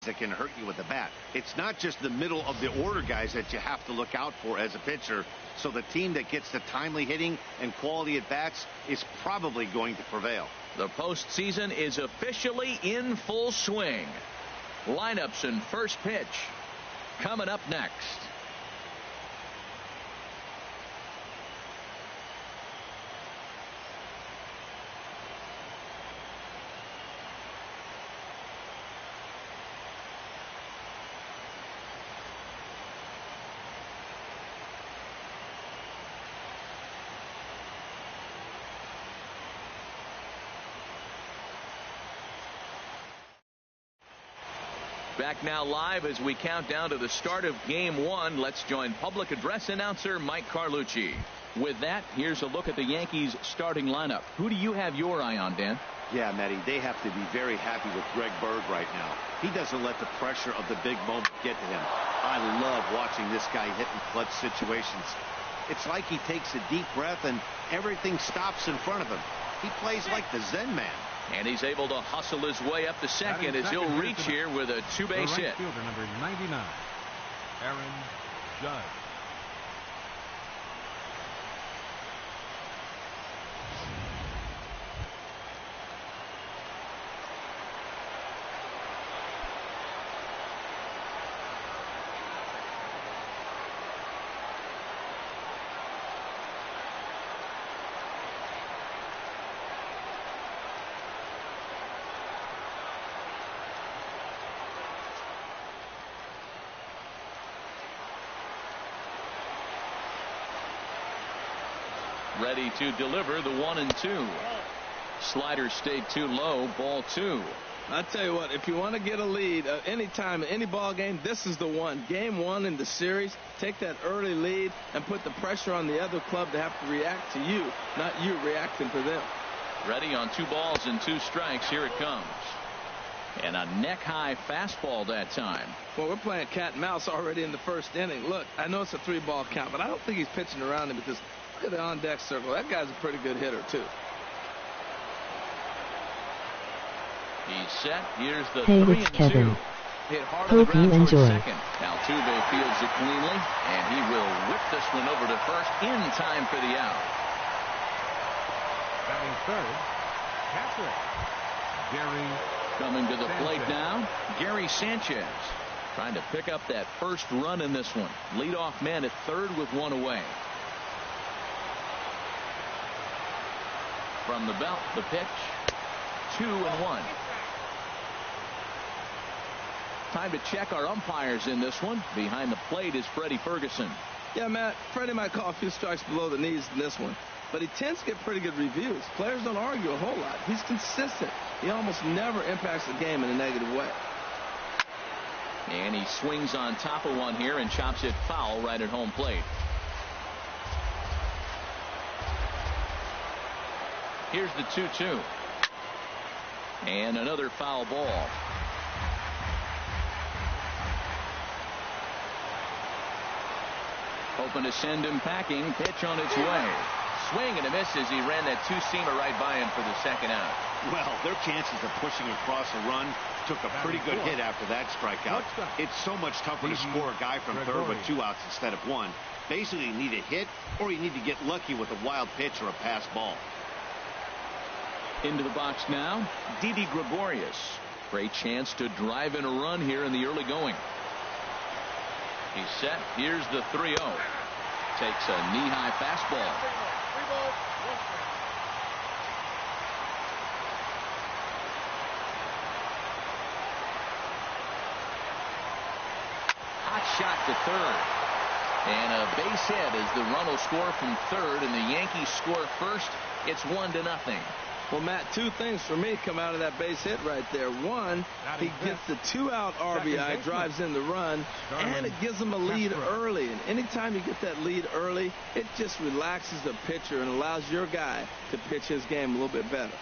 that can hurt you with the bat. It's not just the middle of the order guys that you have to look out for as a pitcher. So the team that gets the timely hitting and quality at bats is probably going to prevail. The postseason is officially in full swing. Lineups and first pitch coming up next. Back now live as we count down to the start of game one. Let's join public address announcer Mike Carlucci. With that, here's a look at the Yankees starting lineup. Who do you have your eye on, Dan? Yeah, Matty, they have to be very happy with Greg Bird right now. He doesn't let the pressure of the big moment get to him. I love watching this guy hit in clutch situations. It's like he takes a deep breath and everything stops in front of him. He plays like the Zen man. And he's able to hustle his way up to second as he'll reach here with a two-base hit. Fielder number 99, Aaron Judge. Ready to deliver the 1-2. Slider stayed too low. Ball 2. I tell you what, if you want to get a lead anytime, any ball game, this is the one. Game one in the series, take that early lead and put the pressure on the other club to have to react to you, not you reacting to them. Ready on 2 balls and 2 strikes. Here it comes. And a neck-high fastball that time. Well, we're playing cat and mouse already in the first inning. Look, I know it's a 3-ball count, but I don't think he's pitching around him because look at the on-deck circle. That guy's a pretty good hitter, too. He's set. Here's the Hey, 3-2. it's Kevin. Hit hard Hope on the you ground towards enjoy. second. Altuve fields it cleanly, and he will whip this one over to first in time for the out. Batting third, catcher, Gary. Coming to the plate Sanchez. now, Gary Sanchez. Trying to pick up that first run in this one. Leadoff man at third with 1 away. From the belt, the pitch. 2-1. Time to check our umpires in this one. Behind the plate is Freddie Ferguson. Yeah, Matt, Freddie might call a few strikes below the knees in this one, but he tends to get pretty good reviews. Players don't argue a whole lot. He's consistent. He almost never impacts the game in a negative way. And he swings on top of one here and chops it foul right at home plate. Here's the 2-2. And another foul ball. Hoping to send him packing. Pitch on its way. Swing and a miss as he ran that 2-seamer right by him for the second out. Well, their chances of pushing across a run took a pretty good hit after that strikeout. It's so much tougher to score a guy from third with 2 outs instead of 1. Basically, you need a hit or you need to get lucky with a wild pitch or a pass ball. Into the box now, Didi Gregorius. Great chance to drive in a run here in the early going. He's set. Here's the 3-0. Takes a knee-high fastball. Hot shot to third. And a base hit as the run will score from third and the Yankees score first. It's 1-0. Well, Matt, 2 things for me come out of that base hit right there. One, he gets the 2-out RBI, drives in the run, and it gives him a lead early. And anytime you get that lead early, it just relaxes the pitcher and allows your guy to pitch his game a little bit better.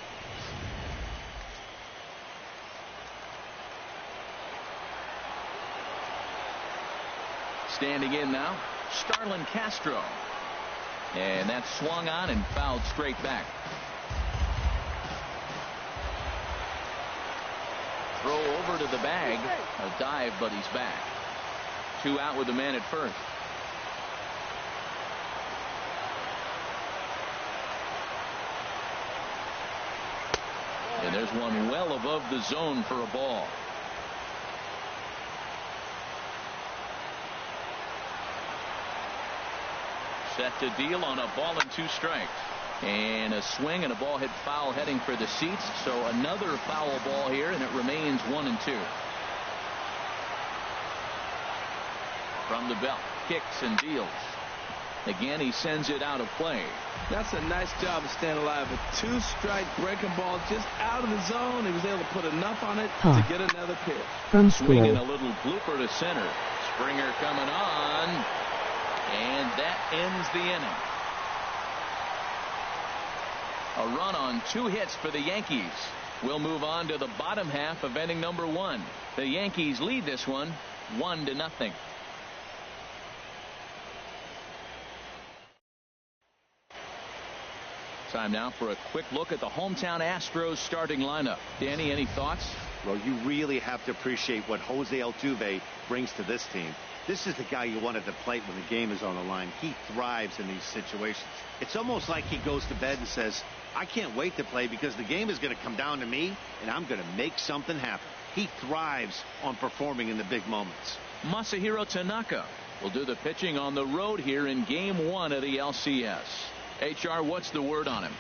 Standing in now, Starlin Castro. And that's swung on and fouled straight back. Throw over over to the bag. A dive, but he's back. 2 out with the man at first. And there's one well above the zone for a ball. Set to deal on a ball and 2 strikes. And a swing and a ball hit foul heading for the seats. So another foul ball here, and it remains 1-2. From the belt, kicks and deals. Again, he sends it out of play. That's a nice job of staying alive. A 2-strike breaking ball just out of the zone. He was able to put enough on it to get another pitch. From swinging a little blooper to center. Springer coming on, and that ends the inning. A run on 2 hits for the Yankees. We'll move on to the bottom half of inning number 1. The Yankees lead this one 1-0. Time now for a quick look at the hometown Astros starting lineup. Danny, any thoughts? Well, you really have to appreciate what Jose Altuve brings to this team. This is the guy you want at the plate when the game is on the line. He thrives in these situations. It's almost like he goes to bed and says, I can't wait to play because the game is going to come down to me and I'm going to make something happen. He thrives on performing in the big moments. Masahiro Tanaka will do the pitching on the road here in game 1 of the LCS. HR, what's the word on him?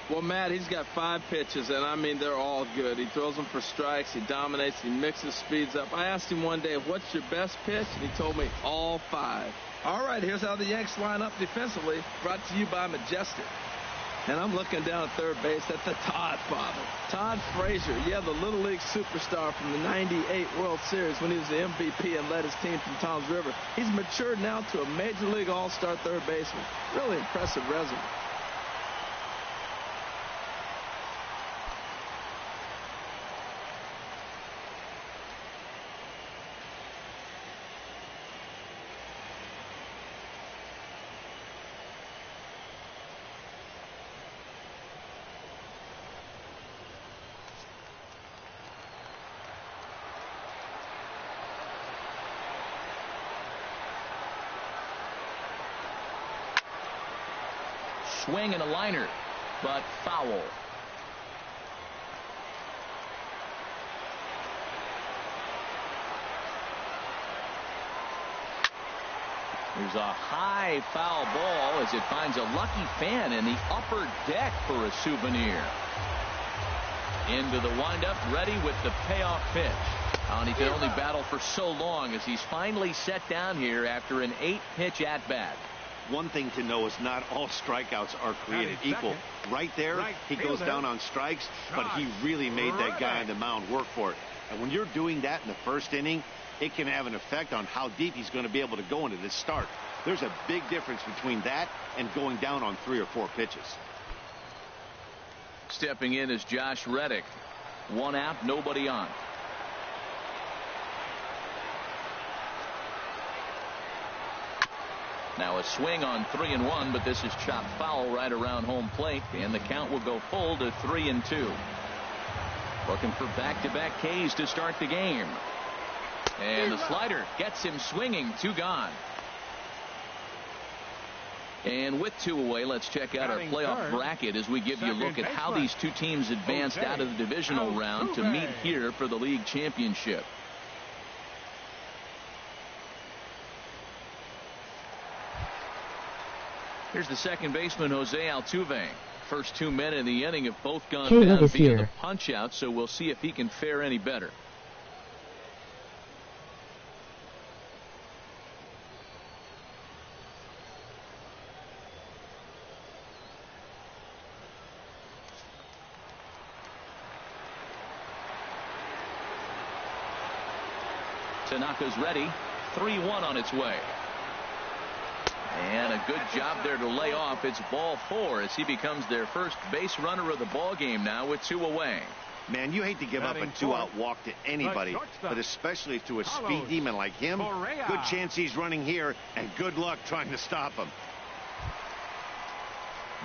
Well, Matt, he's got 5 pitches, and I mean, they're all good. He throws them for strikes. He dominates. He mixes speeds up. I asked him one day, what's your best pitch? And he told me all 5. All right, here's how the Yanks line up defensively. Brought to you by Majestic. And I'm looking down at third base at the Todd father. Todd Frazier, yeah, the Little League superstar from the '98 World Series when he was the MVP and led his team from Toms River. He's matured now to a Major League All-Star third baseman. Really impressive resume. Swing and a liner, but foul. There's a high foul ball as it finds a lucky fan in the upper deck for a souvenir. Into the windup, ready with the payoff pitch. And he could only battle for so long as he's finally set down here after an 8-pitch at-bat. One thing to know is not all strikeouts are created equal. Right there, he goes down on strikes, but he really made that guy on the mound work for it. And when you're doing that in the first inning, it can have an effect on how deep he's going to be able to go into this start. There's a big difference between that and going down on 3 or 4 pitches. Stepping in is Josh Reddick. 1 out, nobody on. Now a swing on 3-1, but this is chopped foul right around home plate, and the count will go full to 3-2. Looking for back-to-back Ks to start the game. And the slider gets him swinging. 2 gone. And with 2 away, let's check out our playoff bracket as we give you a look at how these 2 teams advanced out of the divisional round to meet here for the league championship. Here's the second baseman, Jose Altuve. First 2 men in the inning have both gone down via the punch out, so we'll see if he can fare any better. Tanaka's ready. 3-1 on its way. And a good job there to lay off. It's ball 4 as he becomes their first base runner of the ball game now with 2 away. Man, you hate to give up a 2-out walk to anybody, but especially to a speed demon like him. Good chance he's running here, and good luck trying to stop him.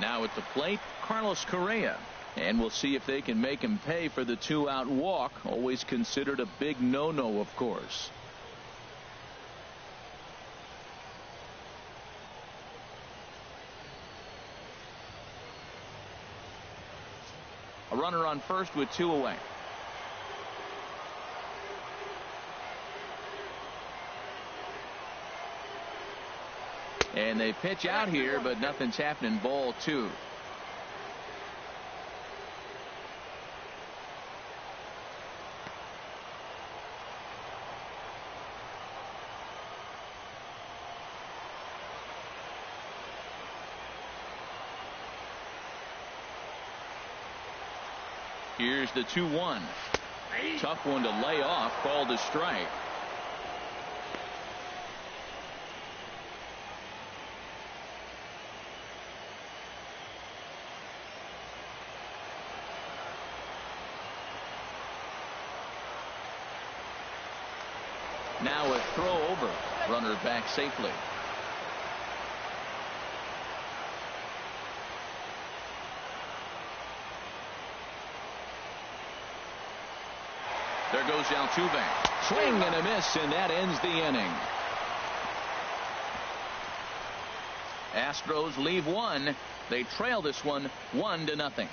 Now at the plate, Carlos Correa. And we'll see if they can make him pay for the 2-out walk. Always considered a big no-no, of course. A runner on first with 2 away. And they pitch out here, but nothing's happening. Ball 2. Here's the 2-1. Tough one to lay off. Called a strike. Now a throw over. Runner back safely. There goes Altuve. Swing and a miss, and that ends the inning. Astros leave one. They trail this one 1-0.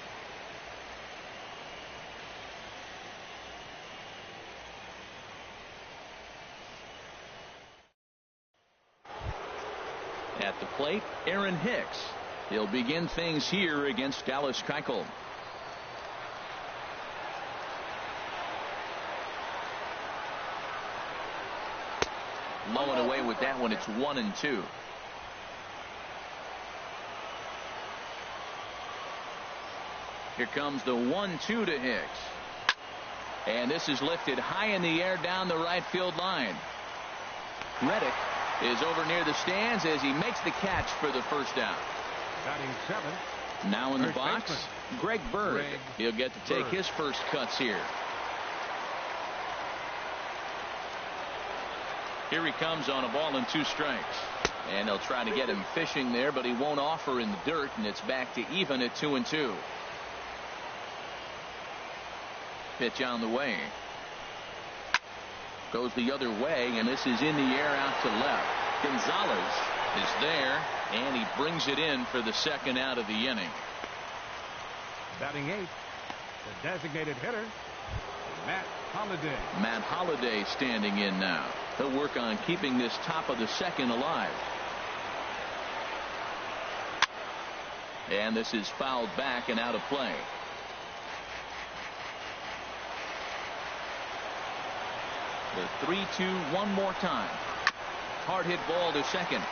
At the plate, Aaron Hicks. He'll begin things here against Dallas Keuchel. Low and away with that one. It's 1-2. Here comes the 1-2 to Hicks. And this is lifted high in the air down the right field line. Reddick is over near the stands as he makes the catch for the first down. Batting 7. Now in the box, Greg Bird. He'll get to take his first cuts here. Here he comes on a ball and 2 strikes. And they'll try to get him fishing there, but he won't offer in the dirt, and it's back to even at 2-2. Pitch on the way. Goes the other way, and this is in the air out to left. Gonzalez is there, and he brings it in for the second out of the inning. Batting 8. The designated hitter, Matt Holliday. Matt Holliday standing in now. He'll work on keeping this top of the second alive. And this is fouled back and out of play. The 3-2 one more time. Hard hit ball to second.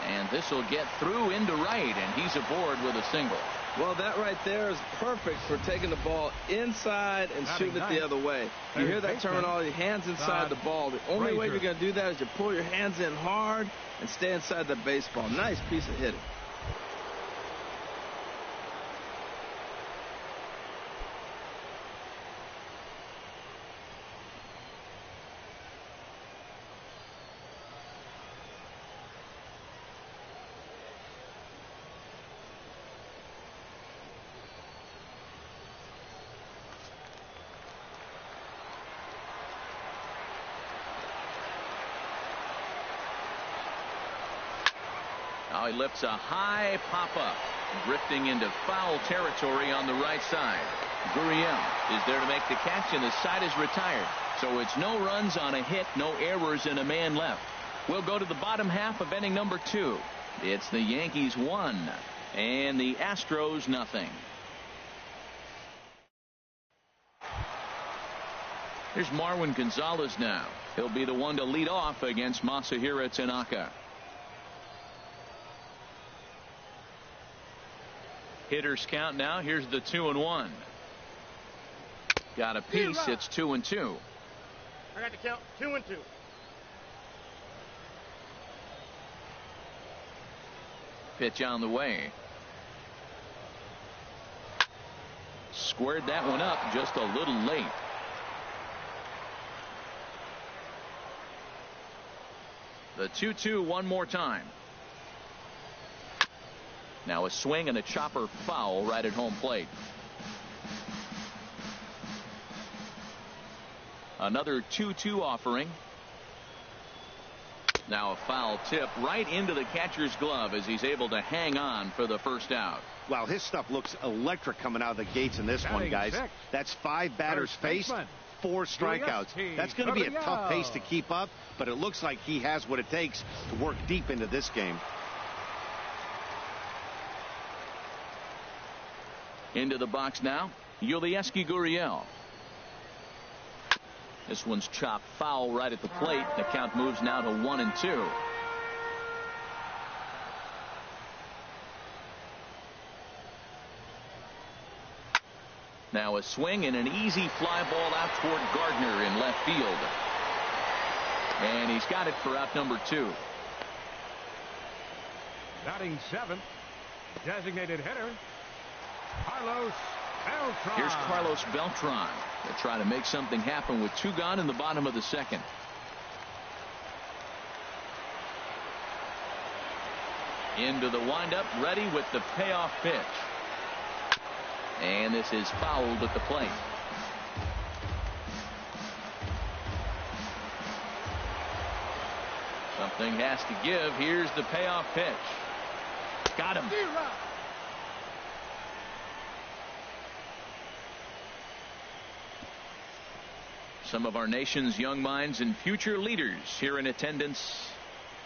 And this will get through into right, and he's aboard with a single. Well, that right there is perfect for taking the ball inside and shooting it the other way. You hear that terminology, hands inside the ball. The only way you're going to do that is you pull your hands in hard and stay inside the baseball. Nice piece of hitting. Now he lifts a high pop-up, drifting into foul territory on the right side. Gurriel is there to make the catch, and the side is retired. So it's no runs on a hit, no errors, and a man left. We'll go to the bottom half of inning number 2. It's the Yankees 1 and the Astros 0. Here's Marwin Gonzalez now. He'll be the one to lead off against Masahiro Tanaka. Hitters count now. Here's the 2-1. Got a piece. It's 2-2. I got the count. 2-2. Pitch on the way. Squared that one up just a little late. The 2-2 one more time. Now a swing and a chopper foul right at home plate. Another 2-2 offering. Now a foul tip right into the catcher's glove as he's able to hang on for the first out. Wow, his stuff looks electric coming out of the gates in this one, guys. That's 5 batters faced, 4 strikeouts. That's going to be a tough pace to keep up, but it looks like he has what it takes to work deep into this game. Into the box now, Yulieski Gurriel. This one's chopped foul right at the plate. The count moves now to 1-2. Now a swing and an easy fly ball out toward Gardner in left field. And he's got it for out number 2. Batting 7th, designated hitter, Carlos Beltran. Here's Carlos Beltran to try to make something happen with 2 gone in the bottom of the 2nd. Into the windup, ready with the payoff pitch. And this is fouled at the plate. Something has to give. Here's the payoff pitch. Got him. Some of our nation's young minds and future leaders here in attendance.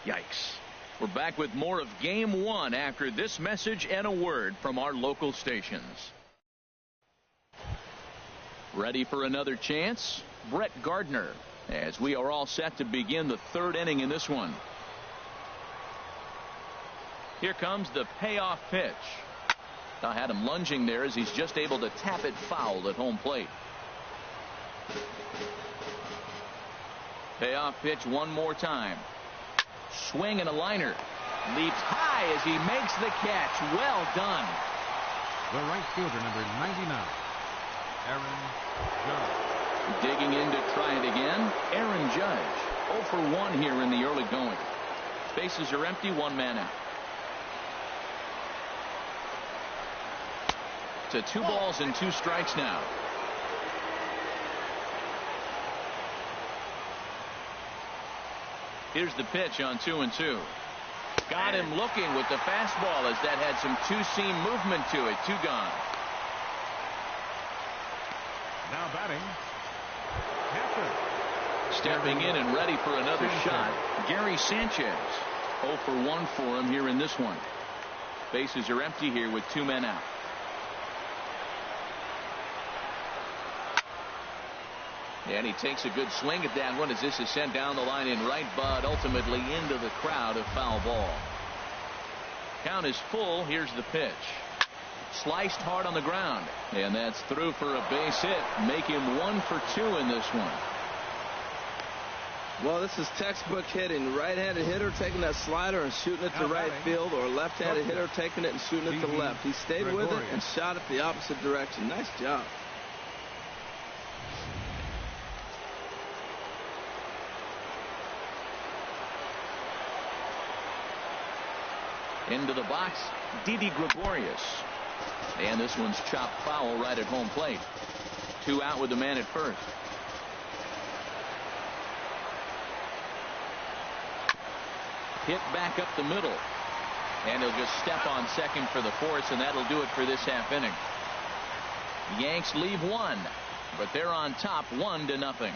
Yikes. We're back with more of Game 1 after this message and a word from our local stations. Ready for another chance? Brett Gardner, as we are all set to begin the 3rd inning in this one. Here comes the payoff pitch. I had him lunging there as he's just able to tap it foul at home plate. Payoff pitch one more time. Swing and a liner. Leaps high as he makes the catch. Well done. The right fielder, number 99, Aaron Judge. Digging in to try it again, Aaron Judge. 0 for 1 here in the early going. Bases are empty, 1 man out. To 2 balls and 2 strikes now. Here's the pitch on 2-2. Got him looking with the fastball as that had some 2-seam movement to it. 2 gone. Now batting, catcher. Stepping in and ready for another shot, Gary Sanchez. 0 for 1 for him here in this one. Bases are empty here with 2 men out. And he takes a good swing at that one as this is sent down the line in right, but ultimately into the crowd, a foul ball. Count is full. Here's the pitch. Sliced hard on the ground, and that's through for a base hit. Make him 1 for 2 in this one. Well, this is textbook hitting. Right-handed hitter taking that slider and shooting it to right field, or left-handed hitter taking it and shooting it to left. He stayed with it and shot it the opposite direction. Nice job. Into the box, Didi Gregorius. And this one's chopped foul right at home plate. 2 out with the man at first. Hit back up the middle. And he'll just step on second for the force, and that'll do it for this half inning. Yanks leave 1, but they're on top 1-0.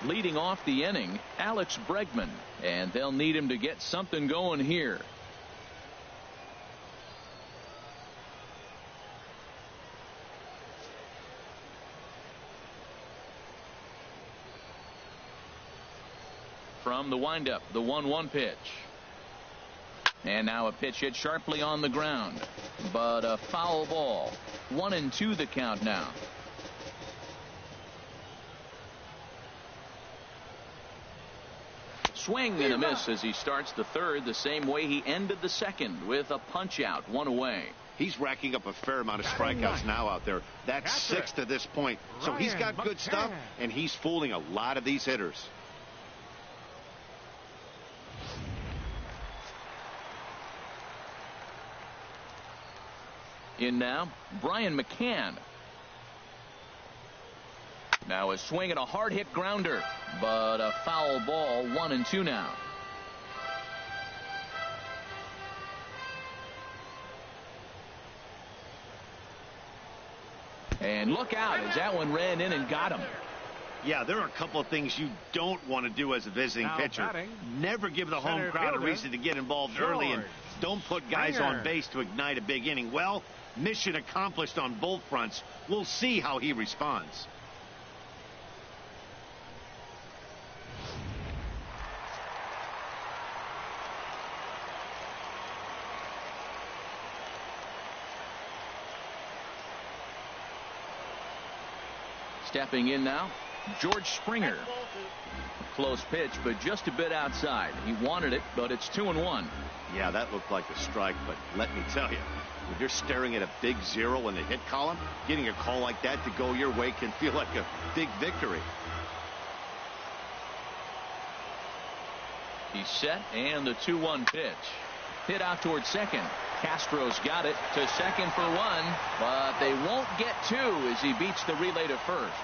Leading off the inning, Alex Bregman, and they'll need him to get something going here. From the windup, the 1-1 pitch. And now a pitch hit sharply on the ground, but a foul ball. 1-2 the count now. Swing and a miss as he starts the 3rd the same way he ended the 2nd with a punch out, 1 away. He's racking up a fair amount of strikeouts now out there. That's 6 to this point. So he's got good stuff, and he's fooling a lot of these hitters. In now, Brian McCann. Now a swing and a hard hit grounder, but a foul ball. 1-2 now. And look out as that one ran in and got him. Yeah, there are a couple of things you don't want to do as a visiting pitcher. Never give the home crowd a reason to get involved early, and don't put guys on base to ignite a big inning. Well, mission accomplished on both fronts. We'll see how he responds. Stepping in now, George Springer. Close pitch, but just a bit outside. He wanted it, but it's 2-1. Yeah, that looked like a strike, but let me tell you, when you're staring at a big 0 in the hit column, getting a call like that to go your way can feel like a big victory. He's set, and the 2-1 pitch. Hit out towards second. Castro's got it to second for 1, but they won't get 2 as he beats the relay to first.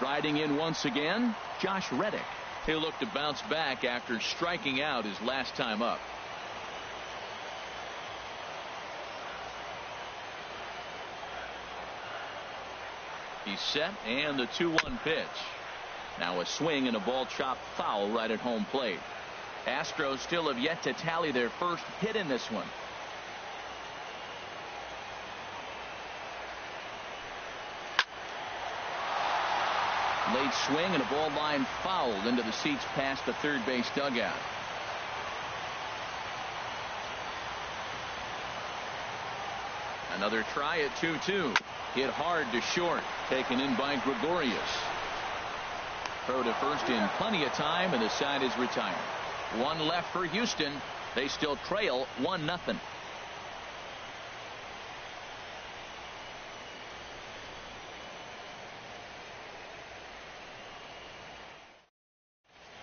Riding in once again, Josh Reddick. He'll look to bounce back after striking out his last time up. He's set, and the 2-1 pitch. Now a swing and a ball chopped foul right at home plate. Astros still have yet to tally their first hit in this one. Late swing and a ball line fouled into the seats past the third base dugout. Another try at 2-2. Hit hard to short. Taken in by Gregorius. Throw to first in plenty of time, and the side is retired. 1 left for Houston. They still trail 1-0.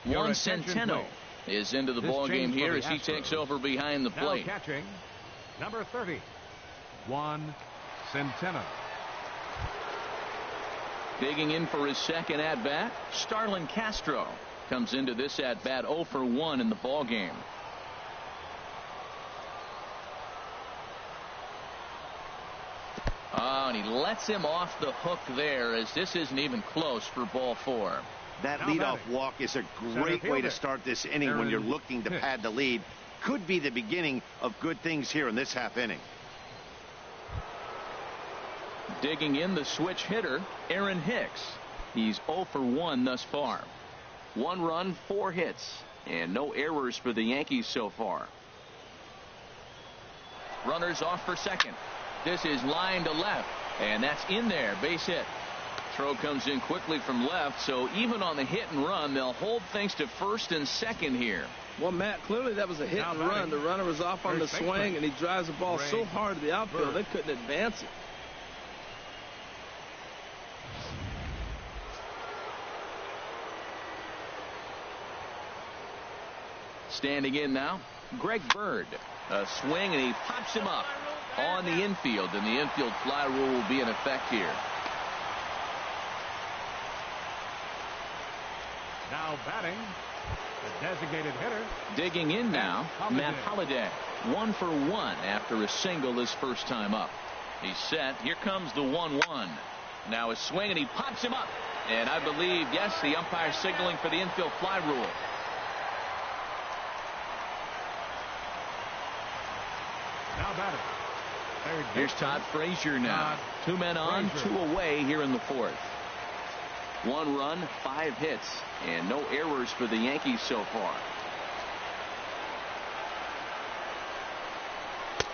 Juan Centeno is into the ball game here as he takes over behind the plate. Now catching, number 30, Juan Centeno. Digging in for his second at bat, Starlin Castro comes into this at bat 0 for 1 in the ball game. Oh, and he lets him off the hook there as this isn't even close for ball 4. That leadoff walk is a great way to start this inning when you're looking to pad the lead. Could be the beginning of good things here in this half inning. Digging in the switch hitter, Aaron Hicks. He's 0 for 1 thus far. 1 run, 4 hits, and no errors for the Yankees so far. Runners off for second. This is line to left, and that's in there. Base hit. Throw comes in quickly from left, so even on the hit and run, they'll hold things to first and second here. Well, Matt, clearly that was a hit and run. The runner was off on the swing, and he drives the ball so hard to the outfield they couldn't advance it. Standing in now, Greg Bird. A swing, and he pops him up on the infield, and the infield fly rule will be in effect here. Now batting, the designated hitter. Digging in now, Matt Holliday. 1 for 1 after a single his first time up. He's set. Here comes the 1-1. Now a swing, and he pops him up. And I believe, yes, the umpire signaling for the infield fly rule. Now batting. Here's Todd Frazier now. 2 men on, 2 away here in the 4th. 1 run, 5 hits, and no errors for the Yankees so far.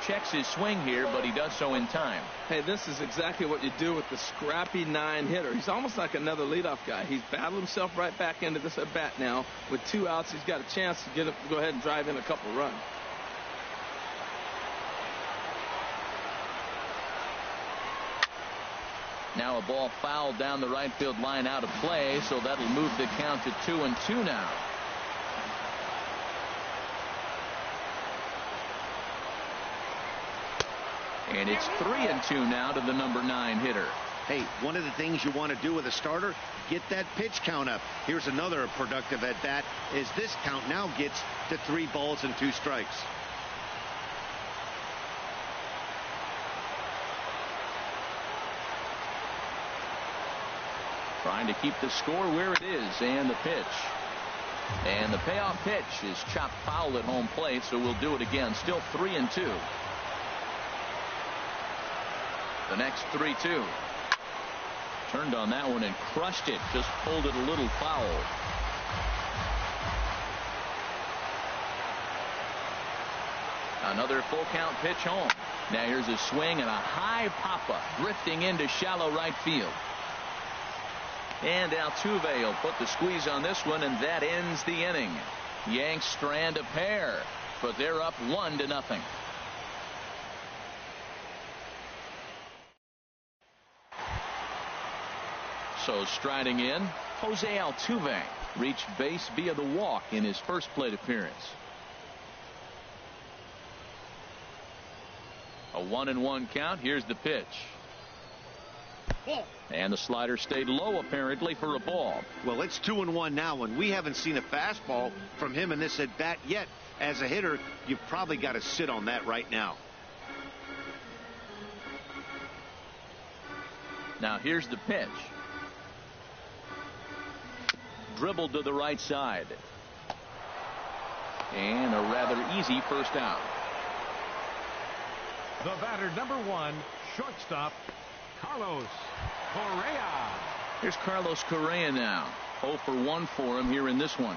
Checks his swing here, but he does so in time. Hey, this is exactly what you do with the scrappy 9-hitter. He's almost like another leadoff guy. He's battled himself right back into this at bat now. With 2 outs, he's got a chance to go ahead and drive in a couple runs. Now a ball fouled down the right field line out of play, so that'll move the count to 2-2 now. And it's 3-2 now to the number 9 hitter. Hey, one of the things you want to do with a starter, get that pitch count up. Here's another productive at bat as this count now gets to 3 balls and 2 strikes. Trying to keep the score where it is, and the pitch. And the payoff pitch is chopped foul at home plate, so we'll do it again. Still 3-2. The next 3-2. Turned on that one and crushed it. Just pulled it a little foul. Another full count pitch home. Now here's a swing and a high pop-up drifting into shallow right field. And Altuve will put the squeeze on this one, and that ends the inning. Yanks strand a pair, but they're up 1-0. So striding in, Jose Altuve reached base via the walk in his first plate appearance. A 1-1 count. Here's the pitch. And the slider stayed low apparently for a ball. Well, it's 2-1 now, and we haven't seen a fastball from him in this at bat yet. As a hitter, you've probably got to sit on that right now. Now here's the pitch. Dribbled to the right side. And a rather easy first out. The batter, number 1, shortstop, Carlos Correa. Here's Carlos Correa now. 0 for 1 for him here in this one.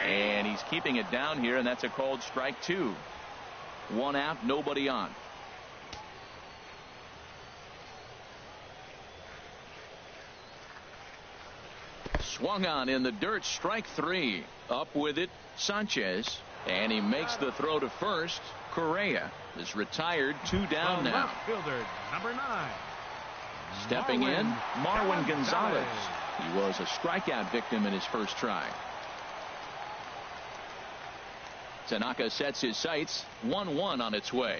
And he's keeping it down here, and that's a called strike 2. 1 out, nobody on. Swung on in the dirt, strike 3. Up with it, Sanchez, and he makes the throw to first. Correa is retired, 2 down The now. left fielder, number 9. Stepping in, Marwin Gonzalez. He was a strikeout victim in his first try. Tanaka sets his sights. 1-1 on its way.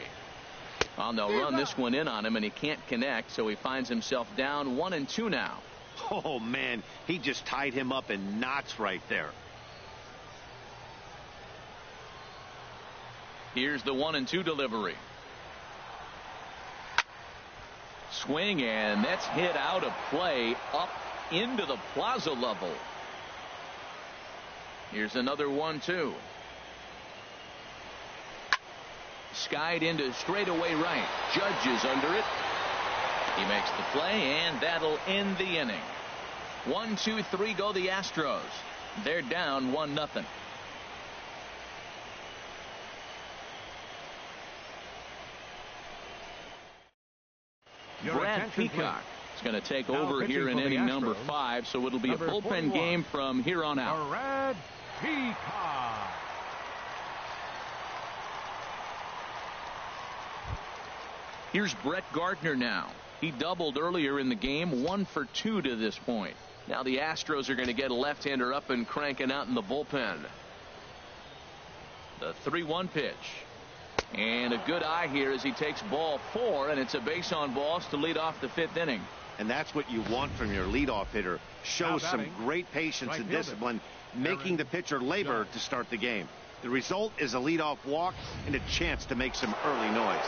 Well, they'll run this one in on him, and he can't connect, so he finds himself down 1-2 now. Oh, man, he just tied him up in knots right there. Here's the 1-2 delivery. Swing, and that's hit out of play up into the plaza level. Here's another 1-2. Skied into straightaway right. Judge is under it. He makes the play, and that'll end the inning. 1, 2, 3 go the Astros. They're down 1-0. Brad Peacock is going to take over here in inning number 5, so it'll be a bullpen game from here on out. Brad Peacock. Here's Brett Gardner now. He doubled earlier in the game, 1 for 2 to this point. Now the Astros are going to get a left-hander up and cranking out in the bullpen. The 3-1 pitch. And a good eye here as he takes ball 4, and it's a base on balls to lead off the 5th inning. And that's what you want from your leadoff hitter. Shows some great patience and discipline, making the pitcher labor to start the game. The result is a leadoff walk and a chance to make some early noise.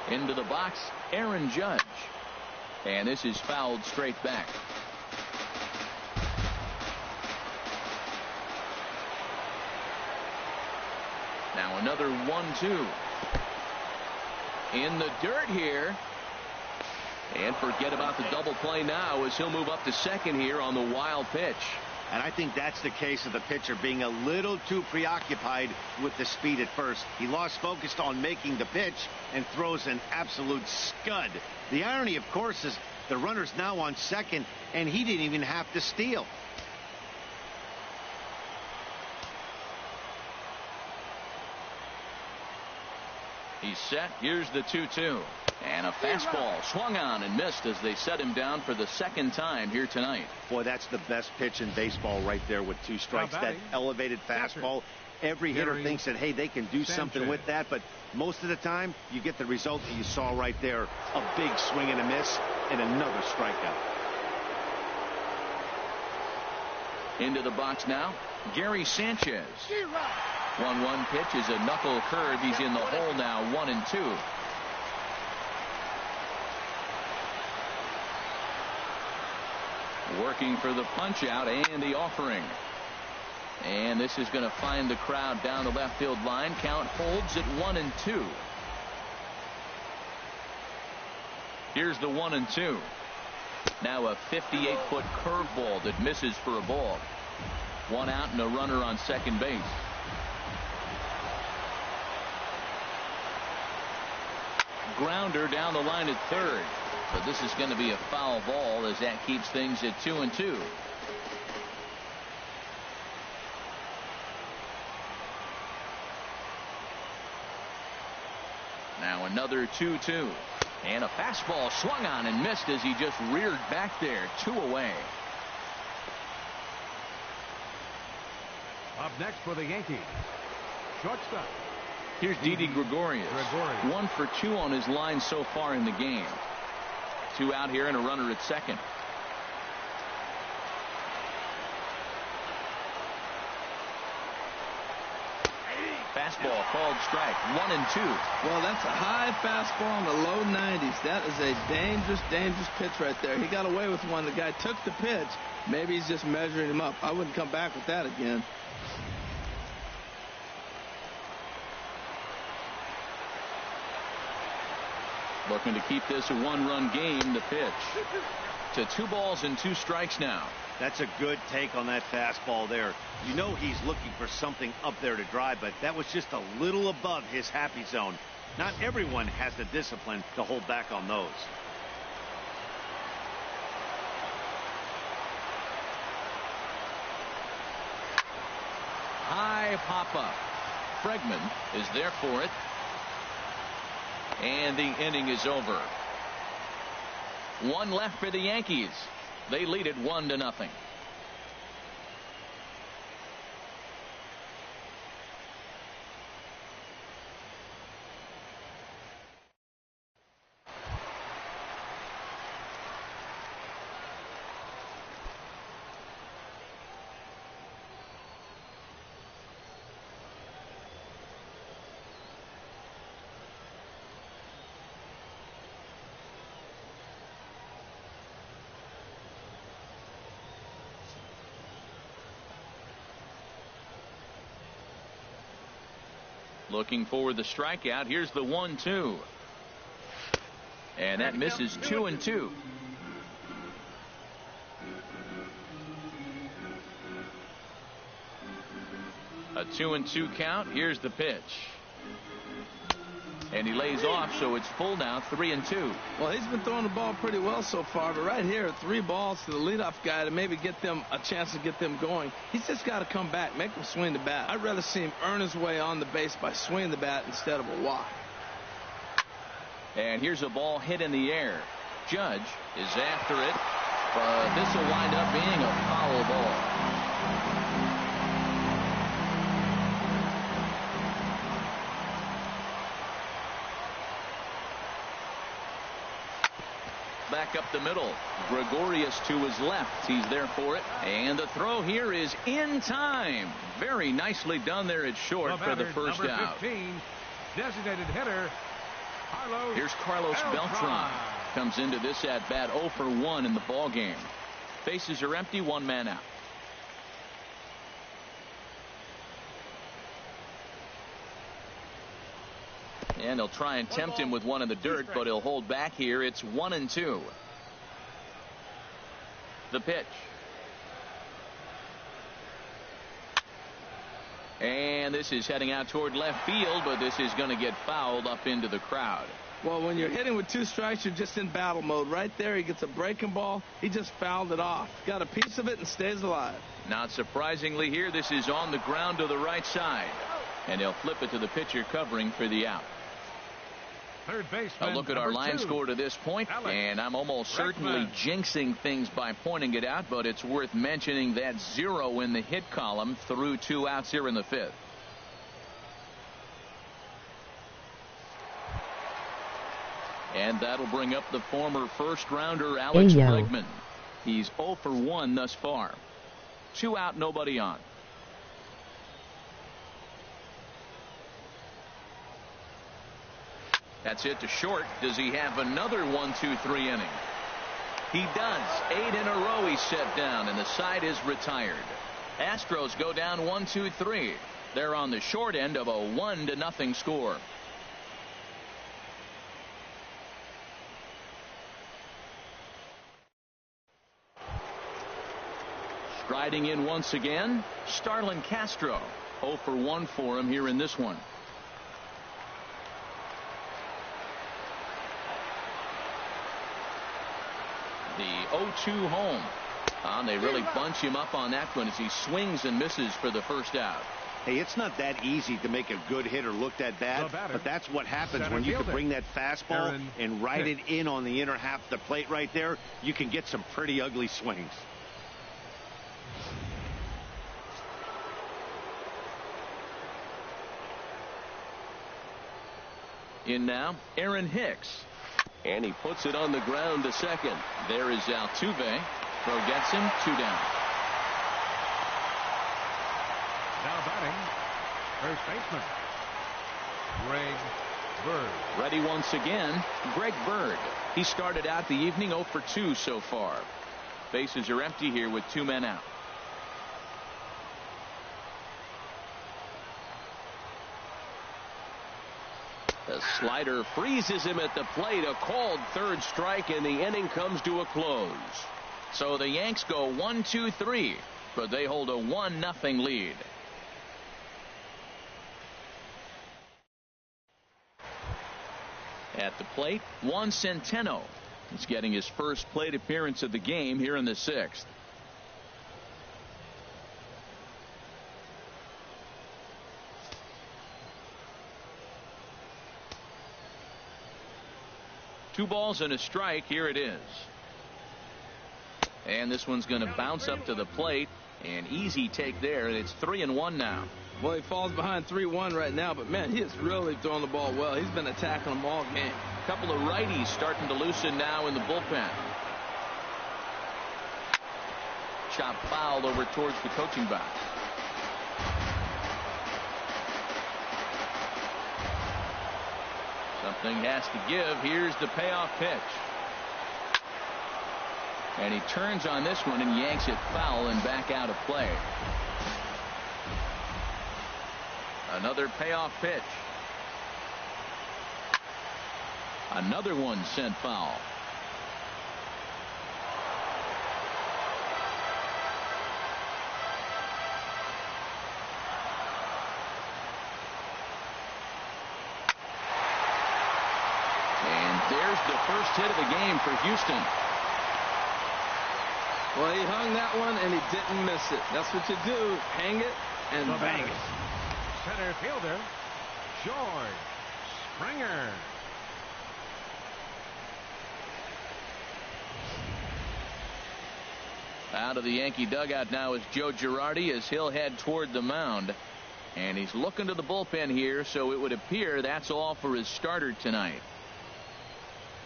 Into the box, Aaron Judge. And this is fouled straight back. Another 1-2. In the dirt here. And forget about the double play now as he'll move up to second here on the wild pitch. And I think that's the case of the pitcher being a little too preoccupied with the speed at first. He lost focus on making the pitch and throws an absolute scud. The irony, of course, is the runner's now on second, and he didn't even have to steal. He's set. Here's the 2-2. And a fastball swung on and missed as they set him down for the second time here tonight. Boy, that's the best pitch in baseball right there with 2 strikes. That elevated fastball. Every hitter thinks that, hey, they can do something with that. But most of the time, you get the result that you saw right there. A big swing and a miss and another strikeout. Into the box now, Gary Sanchez. 1-1 pitch is a knuckle curve. He's in the hole now, 1-2. Working for the punch out and the offering. And this is going to find the crowd down the left field line. Count holds at 1-2. Here's the 1-2. Now a 58-foot curveball that misses for a ball. 1 out and a runner on second base. Grounder down the line at third. But this is going to be a foul ball as that keeps things at 2-2. Now another 2-2. And a fastball swung on and missed as he just reared back there. 2 away. Up next for the Yankees, shortstop. Here's Didi Gregorius. 1 for 2 on his line so far in the game. 2 out here and a runner at second. Fastball called strike. 1-2. Well, that's a high fastball in the low 90s. That is a dangerous, dangerous pitch right there. He got away with one. The guy took the pitch. Maybe he's just measuring him up. I wouldn't come back with that again. Looking to keep this a 1-run game. The pitch to 2 balls and 2 strikes now. That's a good take on that fastball there. You know he's looking for something up there to drive, but that was just a little above his happy zone. Not everyone has the discipline to hold back on those. High pop-up. Bregman is there for it. And the inning is over. 1 left for the Yankees. They lead it 1-0. Looking for the strikeout. Here's the 1-2. And that misses. 2-2. A 2-2 count. Here's the pitch. And he lays off, so it's full now, 3-2. Well, he's been throwing the ball pretty well so far, but right here, 3 balls to the leadoff guy to maybe get them a chance to get them going. He's just got to come back, make him swing the bat. I'd rather see him earn his way on the base by swinging the bat instead of a walk. And here's a ball hit in the air. Judge is after it, but this will wind up being a foul ball. Back up the middle. Gregorius to his left. He's there for it. And the throw here is in time. Very nicely done there at short for the first out. 15, designated hitter, Carlos. Here's Carlos Beltran. Comes into this at bat 0 for 1 in the ball game. Bases are empty. 1 man out. And they'll try and tempt him with one in the dirt, but he'll hold back here. It's 1-2. The pitch. And this is heading out toward left field, but this is going to get fouled up into the crowd. Well, when you're hitting with 2 strikes, you're just in battle mode. Right there, he gets a breaking ball. He just fouled it off. Got a piece of it and stays alive. Not surprisingly here, this is on the ground to the right side. And he'll flip it to the pitcher covering for the out. Third baseman. A look at our line score to this point, and I'm almost certainly jinxing things by pointing it out, but it's worth mentioning that 0 in the hit column through 2 outs here in the 5th. And that'll bring up the former first-rounder Alex Bregman. He's 0 for 1 thus far. 2 out, nobody on. That's it to short. Does he have another 1-2-3 inning? He does. 8 in a row he's set down, and the side is retired. Astros go down 1-2-3. They're on the short end of a 1-0 score. Striding in once again, Starlin Castro. 0 for 1 for him here in this one. The 0-2 home. They really bunch him up on that one as he swings and misses for the first out. Hey, it's not that easy to make a good hitter look that bad, but that's what happens when you can bring that fastball and ride it in on the inner half of the plate right there. You can get some pretty ugly swings. In now, Aaron Hicks. And he puts it on the ground to second. There is Altuve. Throw gets him. 2 down. Now batting, first baseman, Greg Bird. Ready once again, Greg Bird. He started out the evening 0 for 2 so far. Bases are empty here with 2 men out. The slider freezes him at the plate. A called third strike, and the inning comes to a close. So the Yanks go 1-2-3, but they hold a 1-0 lead. At the plate, Juan Centeno. He's getting his first plate appearance of the game here in the 6th. Two balls and a strike. Here it is. And this one's going to bounce up to the plate. An easy take there, and it's 3-1 now. Well, he falls behind 3-1 right now, but man, he is really throwing the ball well. He's been attacking them all game. A couple of righties starting to loosen now in the bullpen. Chop fouled over towards the coaching box. Something has to give. Here's the payoff pitch. And he turns on this one and yanks it foul and back out of play. Another payoff pitch. Another one sent foul. And there's the first hit of the game for Houston. Well, he hung that one and he didn't miss it. That's what you do. Hang it and bang it. Center fielder, George Springer. Out of the Yankee dugout now is Joe Girardi as he'll head toward the mound. And he's looking to the bullpen here, so it would appear that's all for his starter tonight.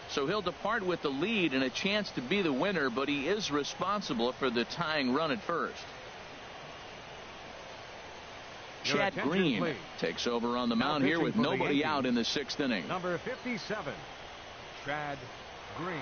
So he'll depart with the lead and a chance to be the winner, but he is responsible for the tying run at first. Chad Green please. Takes over on the mound here with nobody out in the 6th inning. Number 57, Chad Green.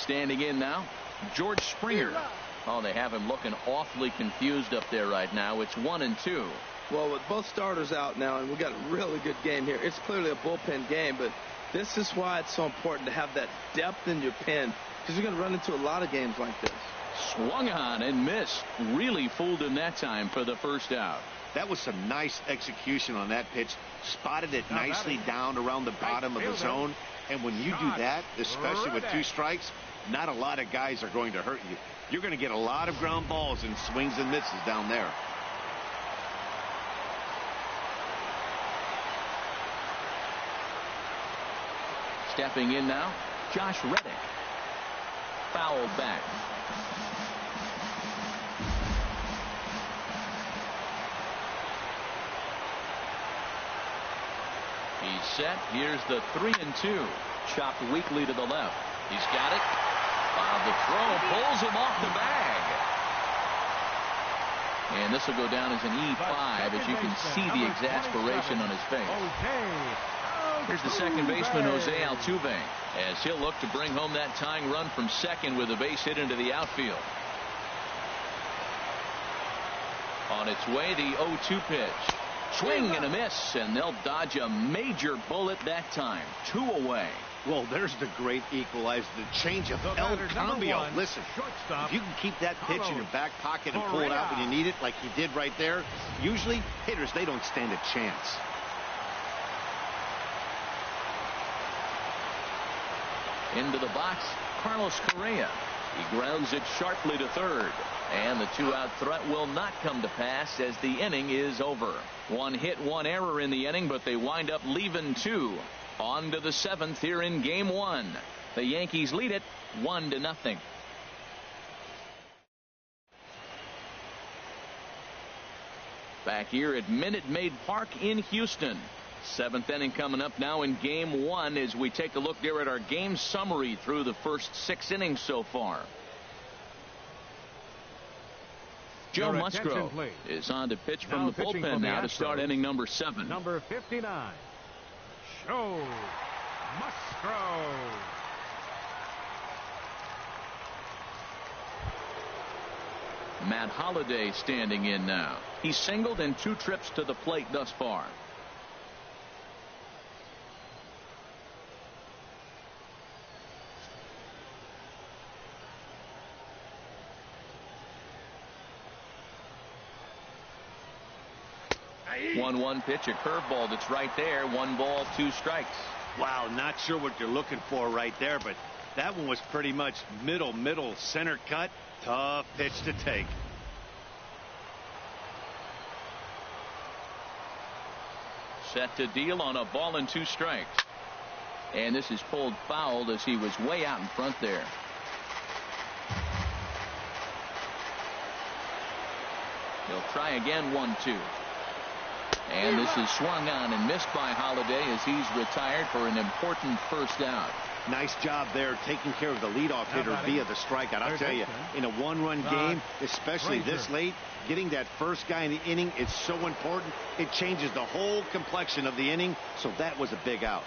Standing in now, George Springer. Oh, they have him looking awfully confused up there right now. It's 1-2. Well, with both starters out now, and we got a really good game here. It's clearly a bullpen game, but this is why it's so important to have that depth in your pen, because you're going to run into a lot of games like this. Swung on and missed. Really fooled him that time for the first out. That was some nice execution on that pitch. Spotted it nicely down around the bottom of the zone. And when you do that, especially with 2 strikes, not a lot of guys are going to hurt you. You're going to get a lot of ground balls and swings and misses down there. Stepping in now, Josh Reddick. Fouled back. He's set. Here's the 3-2. Chopped weakly to the left. He's got it. The throw pulls him off the bag. And this will go down as an E5, as you can see the exasperation on his face. Here's the second baseman, Jose Altuve, as he'll look to bring home that tying run from second with a base hit into the outfield. On its way, the 0-2 pitch. Swing and a miss, and they'll dodge a major bullet that time. 2 away. Well, there's the great equalizer, the change of El Cambio. Listen, if you can keep that pitch in your back pocket and pull it out when you need it, like he did right there, usually hitters, they don't stand a chance. Into the box, Carlos Correa. He grounds it sharply to third. And the 2-out threat will not come to pass as the inning is over. 1 hit, 1 error in the inning, but they wind up leaving 2. On to the 7th here in Game 1. The Yankees lead it 1-0. Back here at Minute Maid Park in Houston. 7th inning coming up now in Game 1 as we take a look there at our game summary through the first 6 innings so far. Joe Musgrove is on to pitch from the bullpen now to start inning number 7. Number 59, Joe Musgrove. Matt Holliday standing in now. He's singled in 2 trips to the plate thus far. One pitch, a curveball that's right there. 1 ball, 2 strikes. Wow, not sure what you're looking for right there, but that one was pretty much middle center cut. Tough pitch to take. Set to deal on a ball and 2 strikes. And this is pulled foul as he was way out in front there. He'll try again. 1-2. And this is swung on and missed by Holliday as he's retired for an important first out. Nice job there taking care of the leadoff hitter via the strikeout. I'll tell you, in a 1-run game, especially this late, getting that first guy in the inning is so important. It changes the whole complexion of the inning, so that was a big out.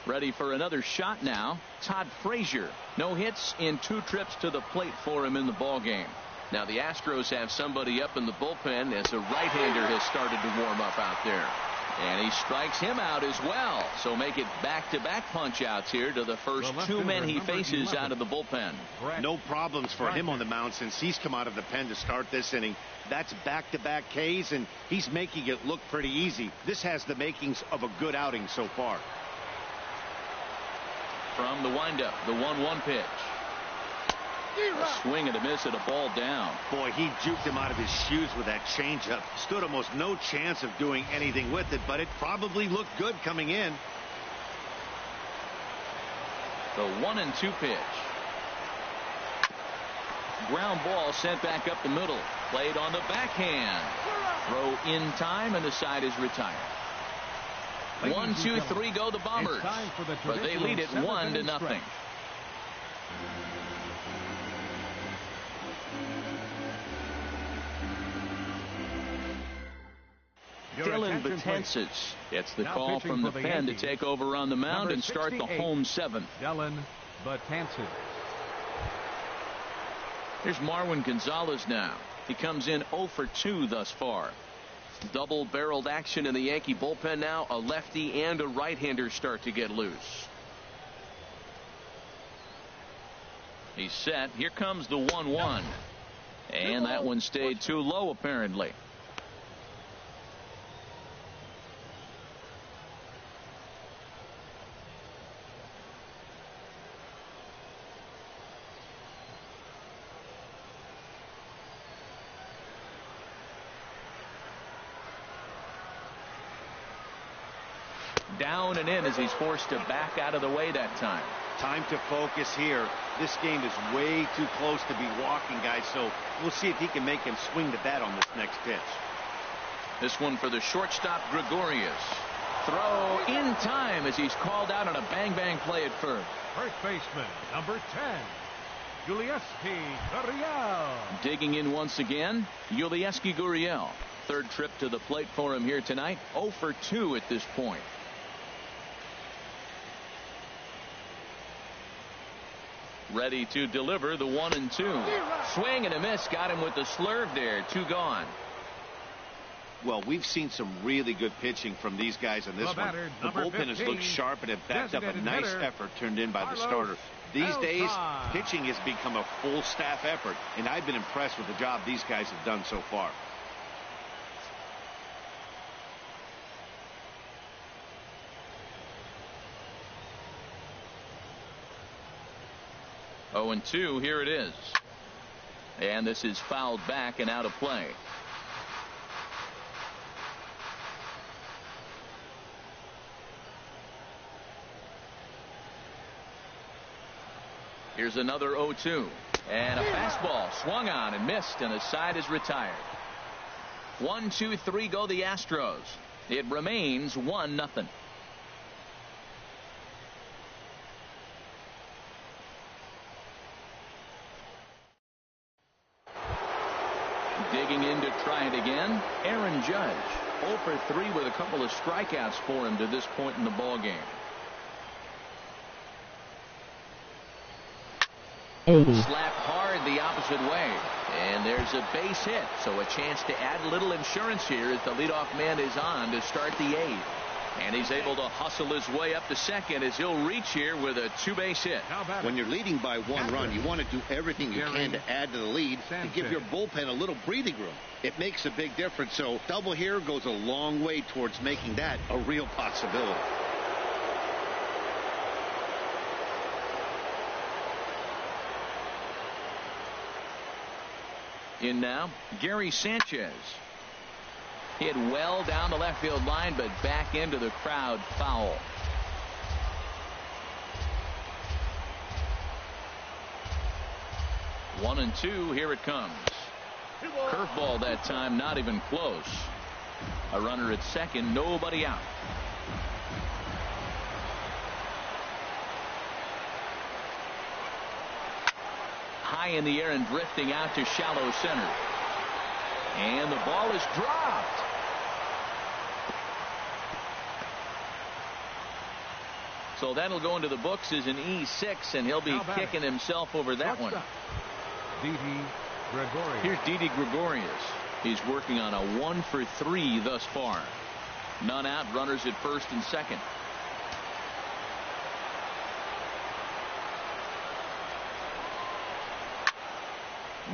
Ready for another shot now. Todd Frazier. No hits in 2 trips to the plate for him in the ballgame. Now the Astros have somebody up in the bullpen as a right-hander has started to warm up out there. And he strikes him out as well. So make it back-to-back punch-outs here to the first 2 men he faces out of the bullpen. No problems for him on the mound since he's come out of the pen to start this inning. That's back-to-back Ks, and he's making it look pretty easy. This has the makings of a good outing so far. From the windup, the 1-1 pitch. A swing and a miss at a ball down. Boy, he juked him out of his shoes with that changeup. Stood almost no chance of doing anything with it, but it probably looked good coming in. The 1-2 pitch. Ground ball sent back up the middle. Played on the backhand. Throw in time, and the side is retired. 1, 2, 3 go the Bombers. But they lead it 1-0. Dylan Betances gets the call from the pen to take over on the mound and start the home 7th. Dylan Betances. Here's Marwin Gonzalez now. He comes in 0 for 2 thus far. Double-barreled action in the Yankee bullpen now. A lefty and a right-hander start to get loose. He's set. Here comes the 1-1. And that one stayed too low, apparently. Down and in as he's forced to back out of the way that time. Time to focus here. This game is way too close to be walking, guys, so we'll see if he can make him swing the bat on this next pitch. This one for the shortstop, Gregorius. Throw in time as he's called out on a bang-bang play at first. First baseman, number 10, Yulieski Gurriel. Digging in once again, Yulieski Gurriel. Third trip to the plate for him here tonight. 0 for 2 at this point. Ready to deliver the 1-2. Swing and a miss. Got him with the slurve there. 2 gone. Well, we've seen some really good pitching from these guys in this one. The bullpen has looked sharp and have backed up a nice effort turned in by the starter. These days, pitching has become a full staff effort, and I've been impressed with the job these guys have done so far. Oh, and 2, here it is. And this is fouled back and out of play. Here's another 0-2. And a fastball swung on and missed, and the side is retired. 1, 2, 3 go the Astros. It remains 1-0. Digging in to try it again, Aaron Judge. 0 for 3 with a couple of strikeouts for him to this point in the ball game. Slapped hard the opposite way, and there's a base hit, so a chance to add a little insurance here as the leadoff man is on to start the 8th. And he's able to hustle his way up to second as he'll reach here with a 2-base hit. When you're leading by 1 run, you want to do everything you can to add to the lead to give your bullpen a little breathing room. It makes a big difference, so double here goes a long way towards making that a real possibility. In now, Gary Sanchez. Hit well down the left field line, but back into the crowd, foul. One and 2, here it comes. Curveball that time, not even close. A runner at second, nobody out. High in the air and drifting out to shallow center. And the ball is dropped. So that'll go into the books as an E6, and he'll be kicking himself over that one. Didi Gregorius. Here's Didi Gregorius. He's working on a 1 for 3 thus far. None out, runners at first and second.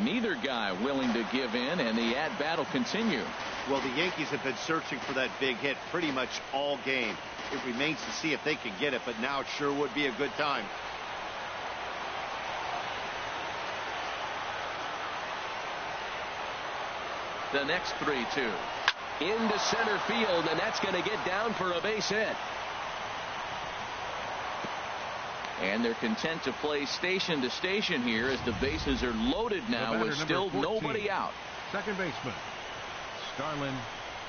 Neither guy willing to give in, and the at-bat will continue. Well, the Yankees have been searching for that big hit pretty much all game. It remains to see if they can get it, but now it sure would be a good time. The next 3-2. Into center field, and that's going to get down for a base hit. And they're content to play station to station here as the bases are loaded now with still 14, nobody out. Second baseman, Starlin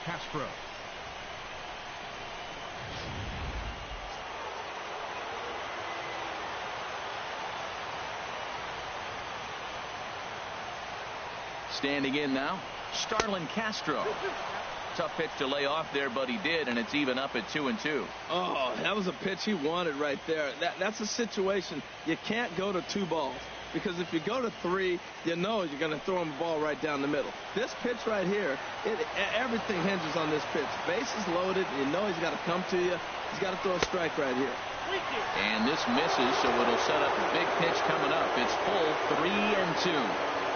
Castro. Standing in now, Starlin Castro. Tough pitch to lay off there, but he did, and it's even up at 2-2. Oh, that was a pitch he wanted right there. That's a situation you can't go to 2 balls, because if you go to 3, you know you're going to throw him a ball right down the middle. This pitch right here, everything hinges on this pitch. Bases loaded, you know he's got to come to you. He's got to throw a strike right here. And this misses, so it'll set up a big pitch coming up. It's full 3-2.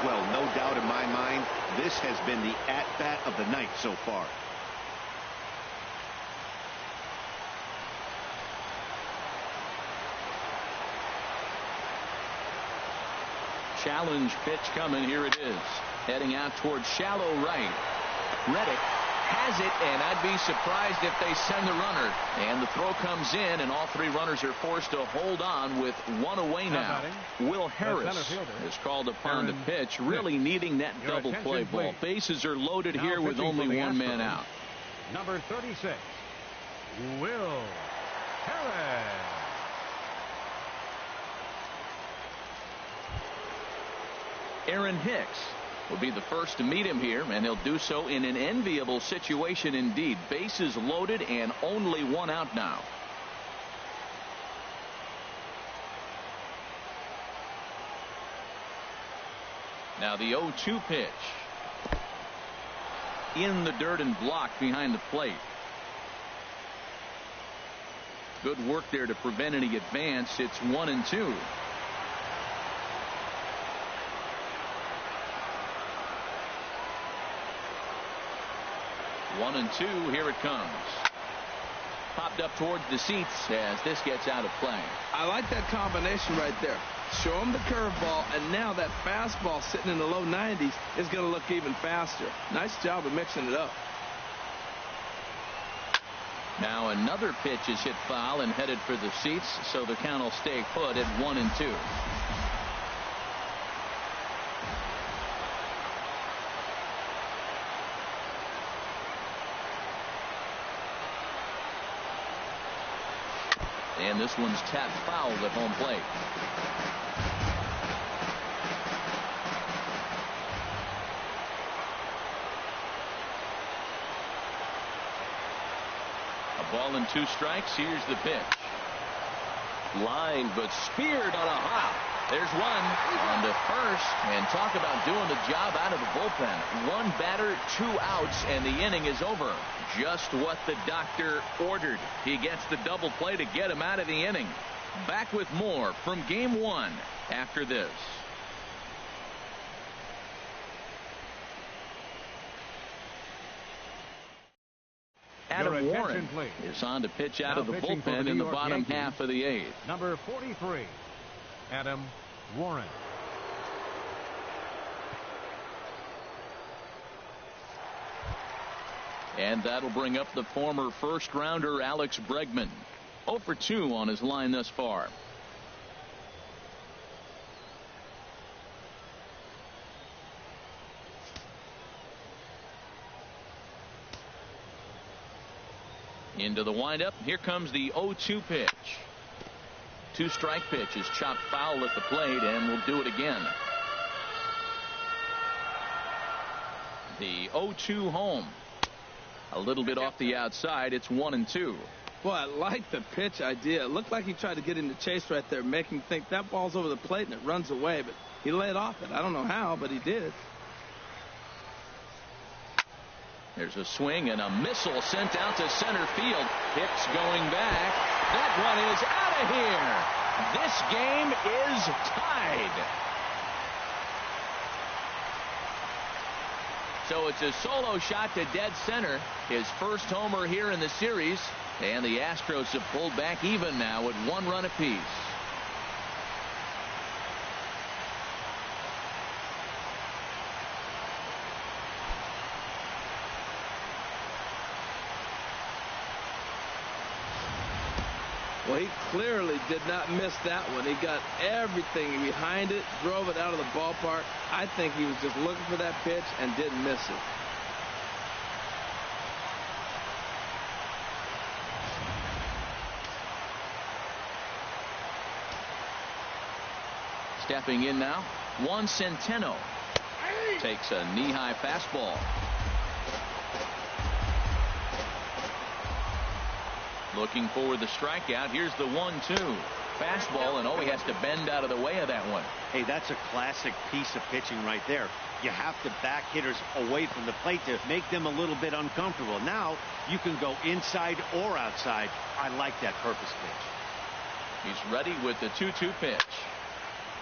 Well, no doubt in my mind, this has been the at-bat of the night so far. Challenge pitch coming. Here it is. Heading out towards shallow right. Reddick has it, and I'd be surprised if they send the runner. And the throw comes in, and all 3 runners are forced to hold on with 1 away now. Will Harris is called upon to pitch, really needing that double play ball. Bases are loaded here with only 1 man out. Number 36, Will Harris. Aaron Hicks will be the first to meet him here, and he'll do so in an enviable situation indeed. Bases loaded and only 1 out now. Now the 0-2 pitch. In the dirt and blocked behind the plate. Good work there to prevent any advance. It's 1-2. 1-2. Here it comes. Popped up towards the seats as this gets out of play. I like that combination right there. Show him the curveball, and now that fastball sitting in the low 90s is going to look even faster. Nice job of mixing it up. Now another pitch is hit foul and headed for the seats, so the count will stay put at 1-2. And this one's tapped foul at home plate. A ball and 2 strikes. Here's the pitch. Line, but speared on a hop. There's one on to first, and talk about doing the job out of the bullpen. 1 batter, 2 outs, and the inning is over. Just what the doctor ordered. He gets the double play to get him out of the inning. Back with more from Game 1 after this. Adam Warren is on to pitch out of the bullpen in the bottom half of the 8th. Number 43, Adam Warren. And that'll bring up the former first-rounder Alex Bregman. 0 for 2 on his line thus far. Into the windup. Here comes the 0-2 pitch. 2-strike pitch is chopped foul at the plate, and we'll do it again. The 0-2 home. A little bit off the outside. It's 1-2. Boy, I like the pitch idea. It looked like he tried to get into chase right there, make him think that ball's over the plate and it runs away, but he laid off it. I don't know how, but he did. There's a swing and a missile sent out to center field. Hicks going back. That one is out of here. This game is tied. So it's a solo shot to dead center. His first homer here in the series. And the Astros have pulled back even now at 1 run apiece. Well, he clearly did not miss that one. He got everything behind it, drove it out of the ballpark. I think he was just looking for that pitch and didn't miss it. Stepping in now, Juan Centeno takes a knee-high fastball. Looking for the strikeout. Here's the 1-2. Fastball, and he has to bend out of the way of that one. Hey, that's a classic piece of pitching right there. You have to back hitters away from the plate to make them a little bit uncomfortable. Now you can go inside or outside. I like that purpose pitch. He's ready with the 2-2 pitch.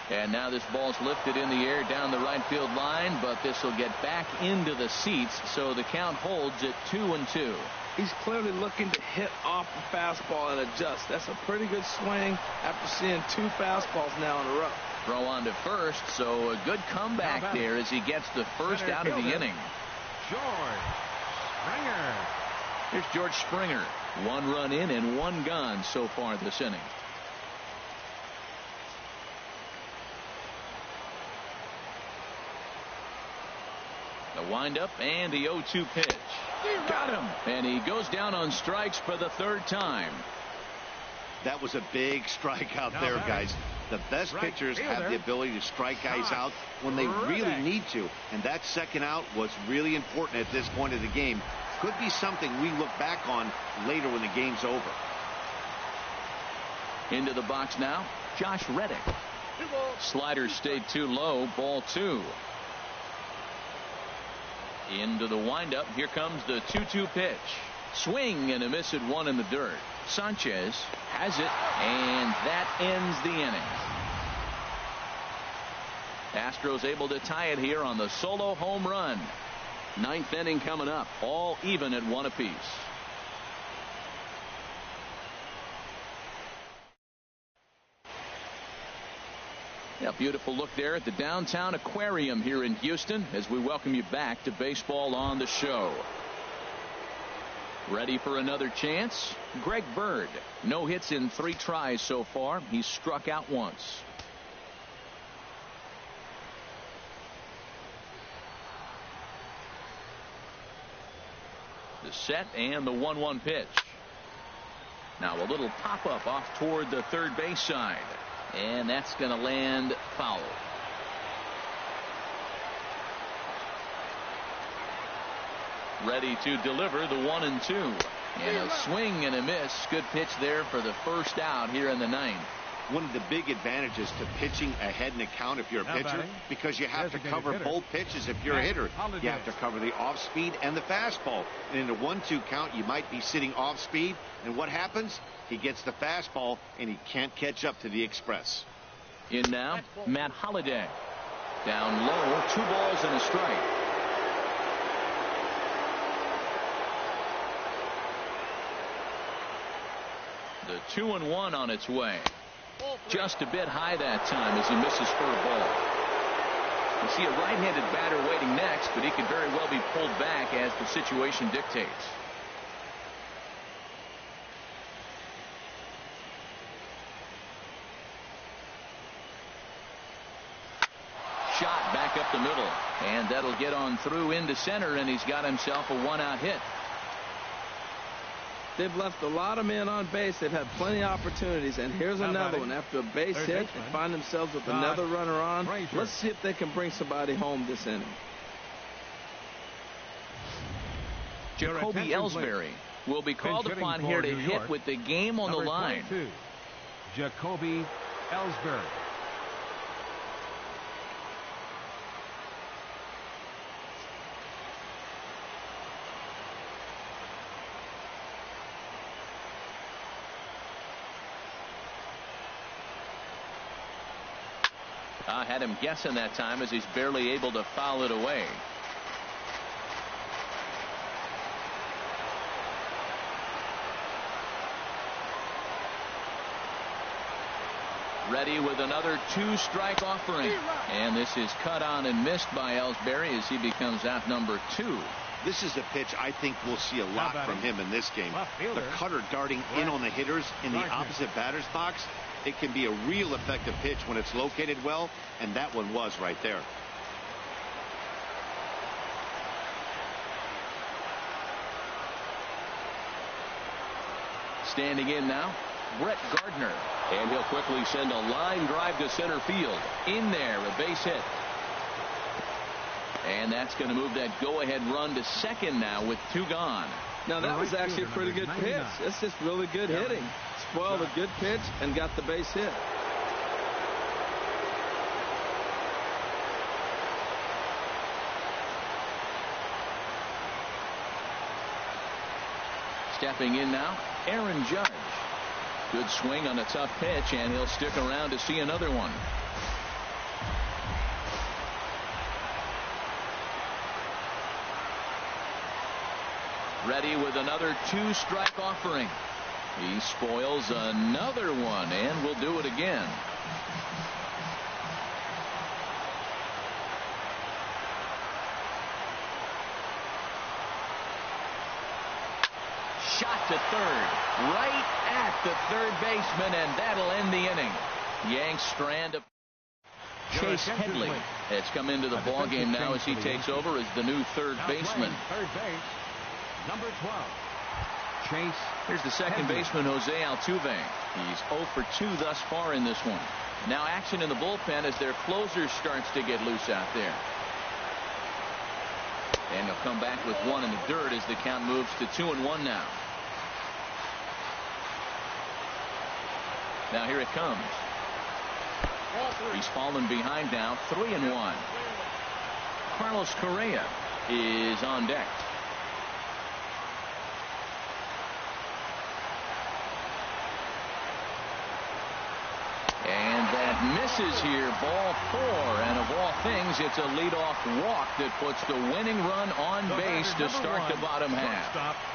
And now this ball's lifted in the air down the right field line, but this will get back into the seats, so the count holds at 2-2. He's clearly looking to hit off the fastball and adjust. That's a pretty good swing after seeing 2 fastballs now in a row. Throw on to first, so a good comeback there as he gets the first out of the inning. George Springer. Here's George Springer. 1 run in and 1 gone so far this inning. The windup and the 0-2 pitch. Got him. And he goes down on strikes for the 3rd time. That was a big strikeout there, guys. The best pitchers have the ability to strike guys out when they really need to. And that second out was really important at this point of the game. Could be something we look back on later when the game's over. Into the box now, Josh Reddick. Slider stayed too low. Ball 2. Into the windup. Here comes the 2-2 pitch. Swing and a miss at 1 in the dirt. Sanchez has it, and that ends the inning. Astros able to tie it here on the solo home run. 9th inning coming up, all even at 1 apiece. Yeah, beautiful look there at the downtown aquarium here in Houston as we welcome you back to Baseball on the Show. Ready for another chance? Greg Bird. No hits in 3 tries so far. He's struck out once. The set and the 1-1 pitch. Now a little pop-up off toward the third base side. And that's going to land foul. Ready to deliver the 1-2. And a swing and a miss. Good pitch there for the first out here in the 9th. One of the big advantages to pitching ahead in the count if you're a pitcher, because you have to cover both pitches if you're a hitter. You have to cover the off speed and the fastball. And in a 1-2 count, you might be sitting off speed. And what happens? He gets the fastball and he can't catch up to the express. In now, Matt Holliday. Down low, 2 balls and a strike. The 2-1 on its way. Just a bit high that time as he misses for a ball. We see a right-handed batter waiting next, but he could very well be pulled back as the situation dictates. Shot back up the middle, and that'll get on through into center, and he's got himself a 1-out hit. They've left a lot of men on base. They've had plenty of opportunities, and here's another one. After a base hit, they find themselves with another runner on. Let's see if they can bring somebody home this inning. Jacoby Ellsbury will be called upon here to hit with the game on the line. Jacoby Ellsbury. I had him guessing that time as he's barely able to foul it away. Ready with another 2-strike offering. And this is cut on and missed by Ellsbury as he becomes out number 2. This is a pitch I think we'll see a lot from him in this game. The cutter darting in on the hitters in the opposite batter's box. It can be a real effective pitch when it's located well, and that one was right there. Standing in now, Brett Gardner. And he'll quickly send a line drive to center field. In there, a base hit. And that's going to move that go-ahead run to second now with 2 gone. Now, that was actually a pretty good pitch. It's just really good hitting. Spoiled a good pitch and got the base hit. Stepping in now, Aaron Judge. Good swing on a tough pitch, and he'll stick around to see another one. Ready with another two-strike offering. He spoils another one, and will do it again. Shot to third, right at the third baseman, and that'll end the inning. Yanks strand up. Chase Headley has come into the ballgame now as he takes over as the new third baseman. Third base, number 12. Chase. Here's the second baseman, Jose Altuve. He's 0 for 2 thus far in this one. Now action in the bullpen as their closer starts to get loose out there. And he'll come back with one in the dirt as the count moves to 2-1 now. Now here it comes. He's fallen behind now, 3-1. Carlos Correa is on deck. And that misses here, ball 4, and of all things, it's a leadoff walk that puts the winning run on base to start the bottom half.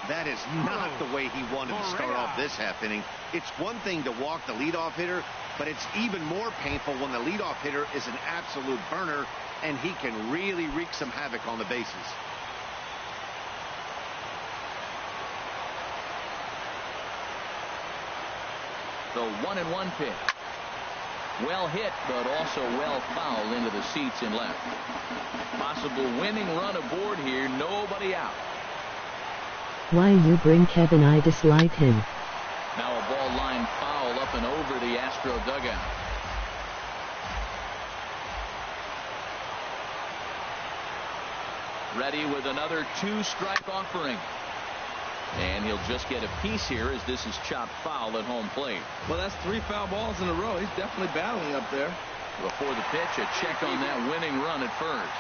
That is not the way he wanted to start off this half inning. It's one thing to walk the leadoff hitter, but it's even more painful when the leadoff hitter is an absolute burner, and he can really wreak some havoc on the bases. The 1-1 pitch. Well hit, but also well fouled into the seats and left. Possible winning run aboard here. Nobody out. Why you bring Kevin? I dislike him. Now a ball line foul up and over the Astro dugout. Ready with another two-strike offering. And he'll just get a piece here as this is chopped foul at home plate. Well, that's 3 foul balls in a row. He's definitely battling up there. Before the pitch, a check on that winning run at first.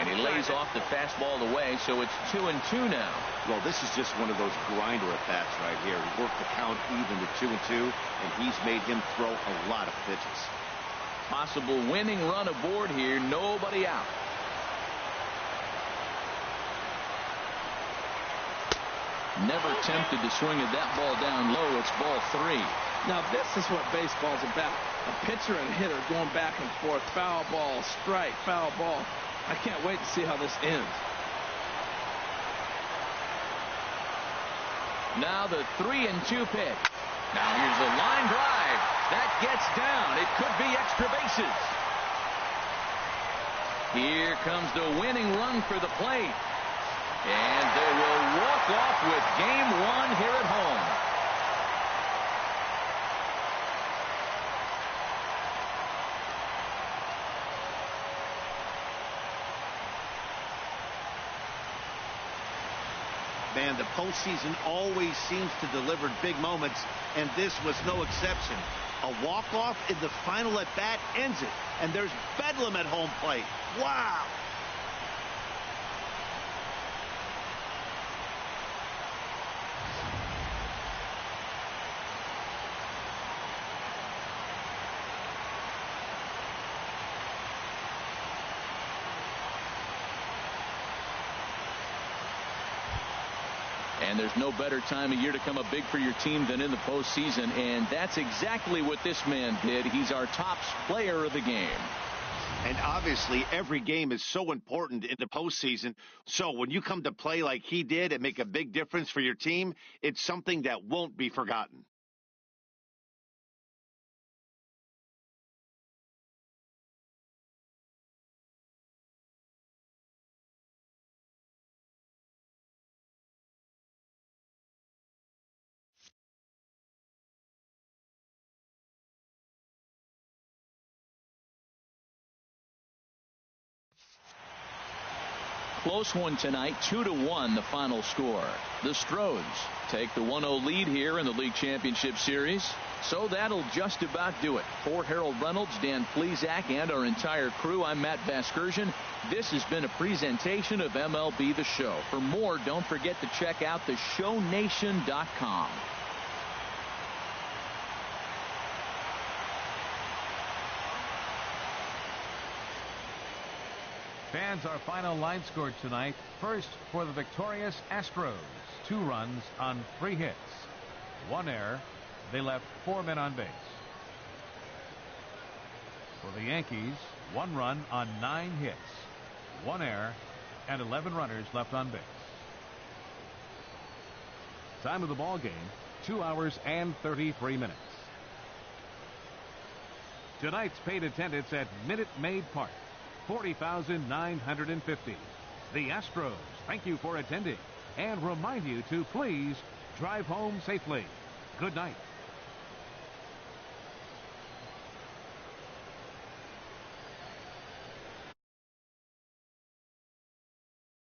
And he lays off the fastball away, so it's 2-2 now. Well, this is just one of those grinder at-bats right here. He worked the count even to 2-2, and he's made him throw a lot of pitches. Possible winning run aboard here. Nobody out. Never tempted to swing at that ball down low. It's ball 3. Now this is what baseball's about. A pitcher and hitter going back and forth. Foul ball, strike, foul ball. I can't wait to see how this ends. Now the 3-2 pitch. Now here's a line drive. That gets down. It could be extra bases. Here comes the winning run for the plate. And they will walk off with game 1 here at home. Man, the postseason always seems to deliver big moments, and this was no exception. A walk-off in the final at-bat ends it, and there's bedlam at home plate. Wow! And there's no better time of year to come up big for your team than in the postseason, and that's exactly what this man did. He's our top player of the game. And obviously, every game is so important in the postseason. So when you come to play like he did and make a big difference for your team, it's something that won't be forgotten. close one tonight. 2-1 the final score. The Astros take the 1-0 lead here in the league championship series. So that'll just about do it. For Harold Reynolds, Dan Plesac, and our entire crew, I'm Matt Vasgersian. This has been a presentation of MLB The Show. For more, don't forget to check out theshownation.com. Fans, our final line score tonight. First, for the victorious Astros, 2 runs on 3 hits, 1 error. They left 4 men on base. For the Yankees, 1 run on 9 hits, 1 error, and 11 runners left on base. Time of the ball game, 2 hours and 33 minutes. Tonight's paid attendance at Minute Maid Park, 40,950. The Astros thank you for attending and remind you to please drive home safely. Good night.